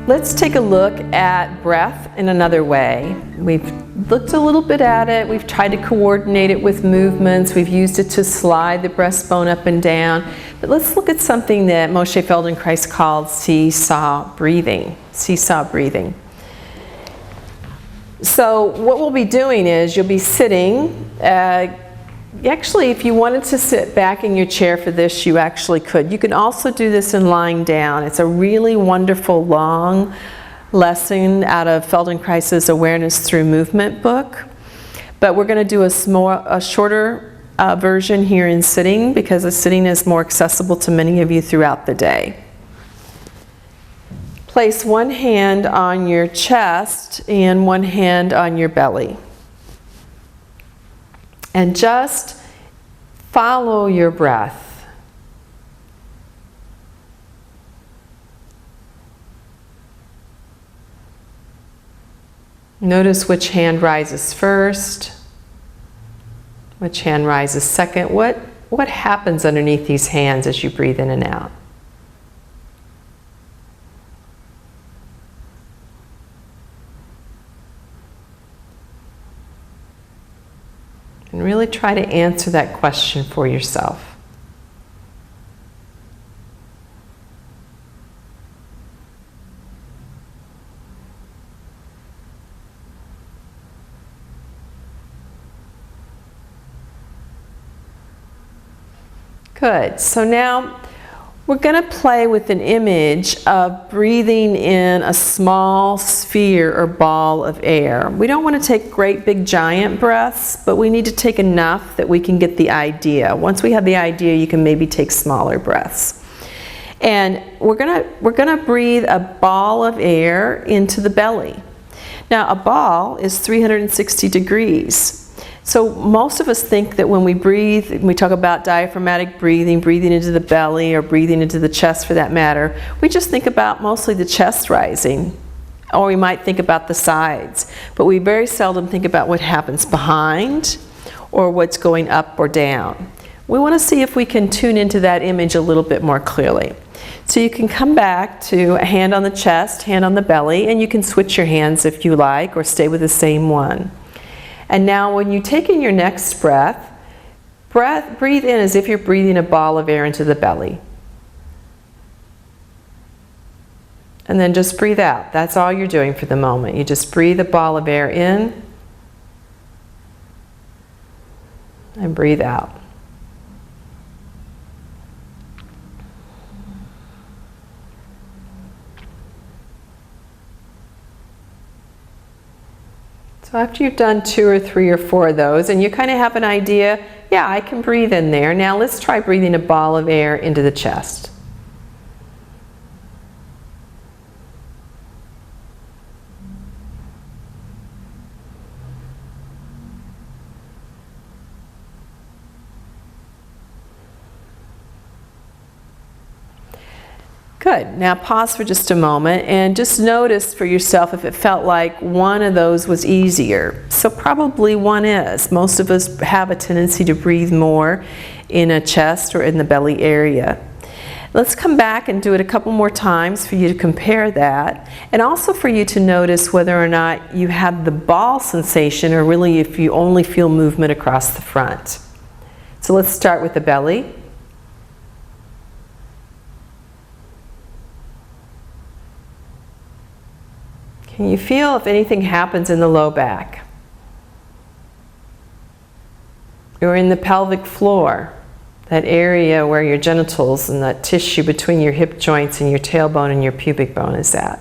Let's take a look at breath in another way. We've looked a little bit at it. We've tried to coordinate it with movements. We've used it to slide the breastbone up and down. But let's look at something that Moshe Feldenkrais called seesaw breathing. Seesaw breathing. So what we'll be doing is you'll be sitting. Actually, if you wanted to sit back in your chair for this, you actually could. You can also do this in lying down. It's a really wonderful long lesson out of Feldenkrais Awareness Through Movement book. But we're going to do a shorter version here in sitting, because the sitting is more accessible to many of you throughout the day. Place one hand on your chest and one hand on your belly. And just follow your breath. Notice which hand rises first, which hand rises second. What happens underneath these hands as you breathe in and out? And really try to answer that question for yourself. Good. So now we're going to play with an image of breathing in a small sphere or ball of air. We don't want to take great big giant breaths, but we need to take enough that we can get the idea. Once we have the idea, you can maybe take smaller breaths. And we're going to breathe a ball of air into the belly. Now, a ball is 360 degrees. So most of us think that when we breathe, when we talk about diaphragmatic breathing, breathing into the belly or breathing into the chest for that matter, we just think about mostly the chest rising, or we might think about the sides. But we very seldom think about what happens behind or what's going up or down. We want to see if we can tune into that image a little bit more clearly. So you can come back to a hand on the chest, hand on the belly, and you can switch your hands if you like, or stay with the same one. And now when you take in your next breath, breathe in as if you're breathing a ball of air into the belly. And then just breathe out. That's all you're doing for the moment. You just breathe a ball of air in and breathe out. So after you've done 2 or 3 or 4 of those, and you kind of have an idea, yeah, I can breathe in there. Now let's try breathing a ball of air into the chest. Good. Now pause for just a moment and just notice for yourself if it felt like one of those was easier. So probably one is. Most of us have a tendency to breathe more in a chest or in the belly area. Let's come back and do it a couple more times for you to compare that, and also for you to notice whether or not you have the ball sensation, or really if you only feel movement across the front. So let's start with the belly. Can you feel if anything happens in the low back? Or in the pelvic floor, that area where your genitals and that tissue between your hip joints and your tailbone and your pubic bone is at?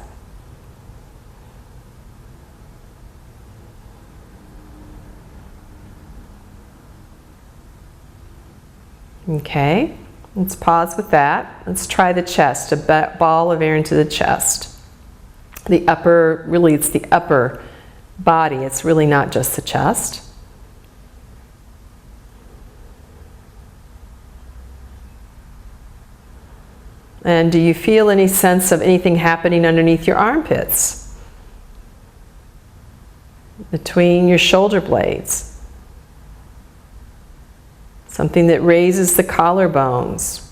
Okay, let's pause with that. Let's try the chest, a ball of air into the chest. The upper, really it's the upper body, it's really not just the chest. And do you feel any sense of anything happening underneath your armpits? Between your shoulder blades? Something that raises the collarbones.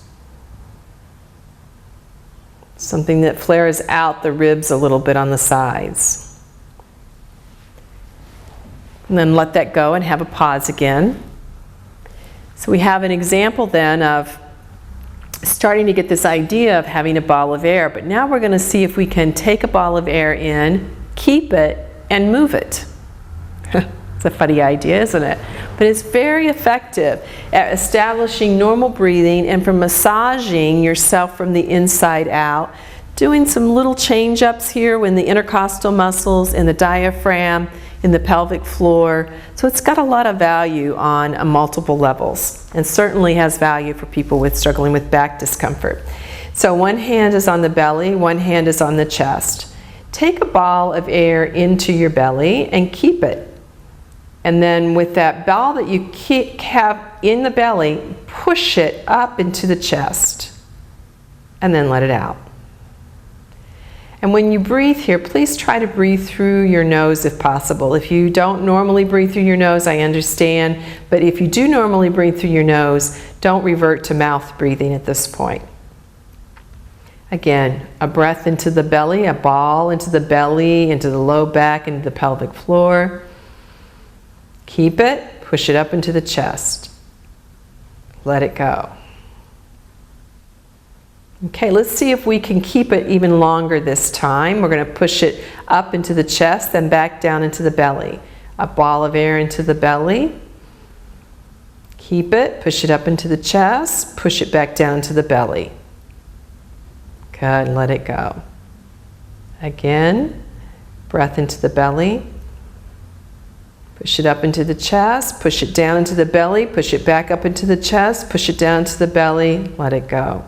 something that flares out the ribs a little bit on the sides. And then let that go and have a pause again. So we have an example then of starting to get this idea of having a ball of air, but now we're going to see if we can take a ball of air in, keep it, and move it. It's a funny idea, isn't it? But it's very effective at establishing normal breathing and for massaging yourself from the inside out, doing some little change-ups here in the intercostal muscles, in the diaphragm, in the pelvic floor. So it's got a lot of value on multiple levels, and certainly has value for people struggling with back discomfort. So one hand is on the belly, one hand is on the chest. Take a ball of air into your belly and keep it. And then with that ball that you have in the belly, push it up into the chest and then let it out. And when you breathe here, please try to breathe through your nose if possible. If you don't normally breathe through your nose, I understand. But if you do normally breathe through your nose, don't revert to mouth breathing at this point. Again, a breath into the belly, a ball into the belly, into the low back, into the pelvic floor. Keep it, push it up into the chest. Let it go. Okay, let's see if we can keep it even longer this time. We're going to push it up into the chest, then back down into the belly. A ball of air into the belly. Keep it, push it up into the chest, push it back down to the belly. Good, and let it go. Again, breath into the belly. Push it up into the chest, push it down into the belly, push it back up into the chest, push it down into the belly, let it go.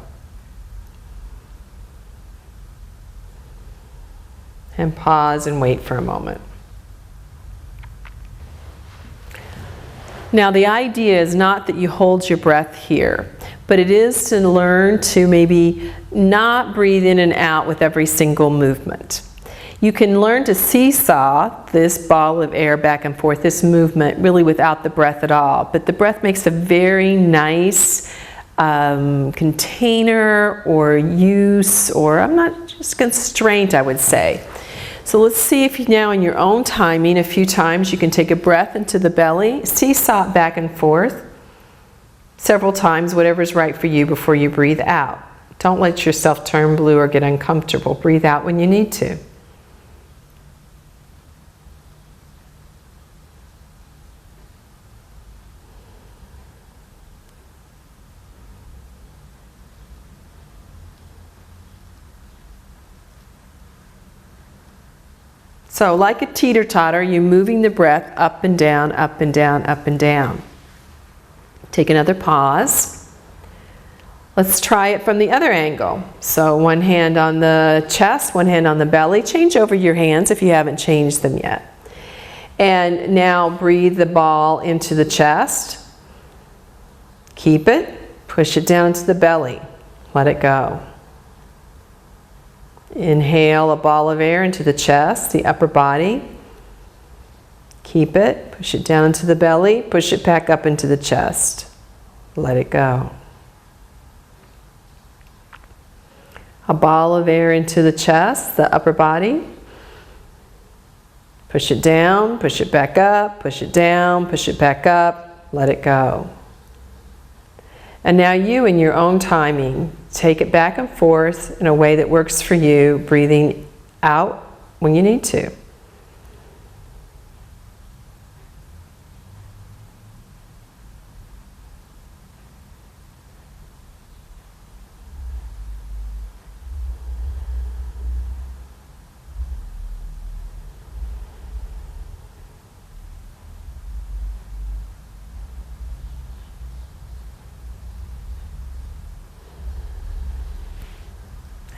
And pause and wait for a moment. Now the idea is not that you hold your breath here, but it is to learn to maybe not breathe in and out with every single movement. You can learn to seesaw this ball of air back and forth, this movement, really without the breath at all. But the breath makes a very nice container or use, or I'm not just constraint, I would say. So let's see if you now in your own timing, a few times, you can take a breath into the belly, seesaw it back and forth several times, whatever's right for you before you breathe out. Don't let yourself turn blue or get uncomfortable. Breathe out when you need to. So like a teeter-totter, you're moving the breath up and down, up and down, up and down. Take another pause. Let's try it from the other angle. So one hand on the chest, one hand on the belly. Change over your hands if you haven't changed them yet. And now breathe the ball into the chest. Keep it. Push it down to the belly. Let it go. Inhale a ball of air into the chest, the upper body. Keep it, push it down into the belly, push it back up into the chest. Let it go. A ball of air into the chest, the upper body. Push it down, push it back up, push it down, push it back up, let it go. And now you, in your own timing, take it back and forth in a way that works for you, breathing out when you need to.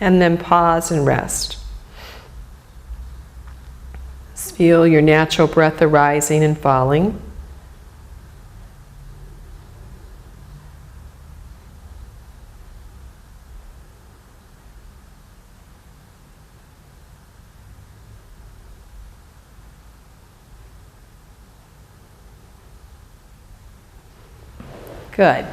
And then pause and rest. Just feel your natural breath arising and falling. Good.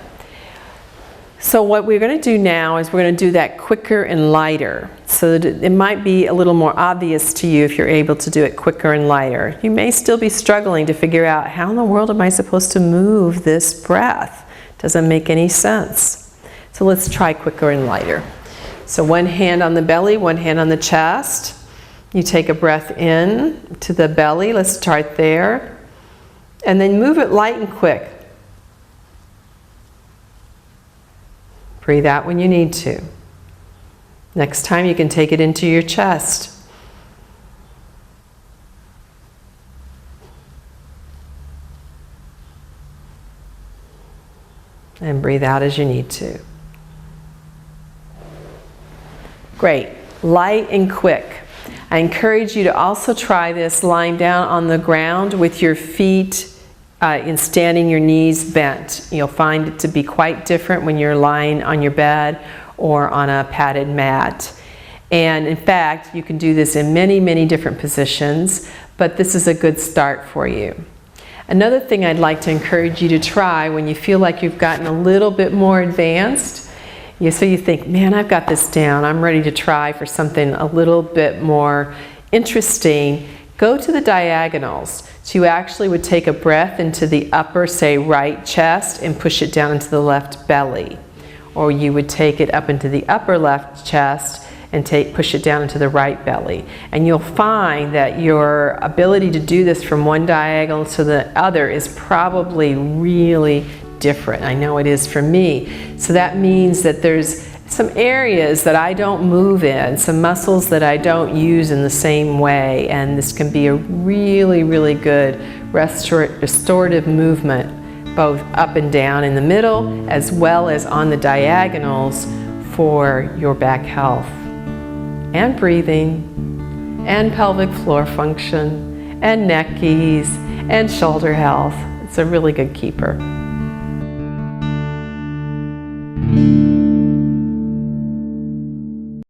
So what we're going to do now is we're going to do that quicker and lighter. So that it might be a little more obvious to you if you're able to do it quicker and lighter. You may still be struggling to figure out, how in the world am I supposed to move this breath? Doesn't make any sense. So let's try quicker and lighter. So one hand on the belly, one hand on the chest. You take a breath in to the belly. Let's start there. And then move it light and quick. Breathe out when you need to. Next time you can take it into your chest. And breathe out as you need to. Great. Light and quick. I encourage you to also try this lying down on the ground with your feet in standing, your knees bent. You'll find it to be quite different when you're lying on your bed or on a padded mat. And in fact, you can do this in many, many different positions, but this is a good start for you. Another thing I'd like to encourage you to try when you feel like you've gotten a little bit more advanced, so you think, man, I've got this down, I'm ready to try for something a little bit more interesting, go to the diagonals. So you actually would take a breath into the upper, say, right chest and push it down into the left belly. Or you would take it up into the upper left chest and push it down into the right belly. And you'll find that your ability to do this from one diagonal to the other is probably really different. I know it is for me. So that means that there's some areas that I don't move in, some muscles that I don't use in the same way, and this can be a really, really good restorative movement, both up and down in the middle, as well as on the diagonals for your back health, and breathing, and pelvic floor function, and neck ease, and shoulder health. It's a really good keeper.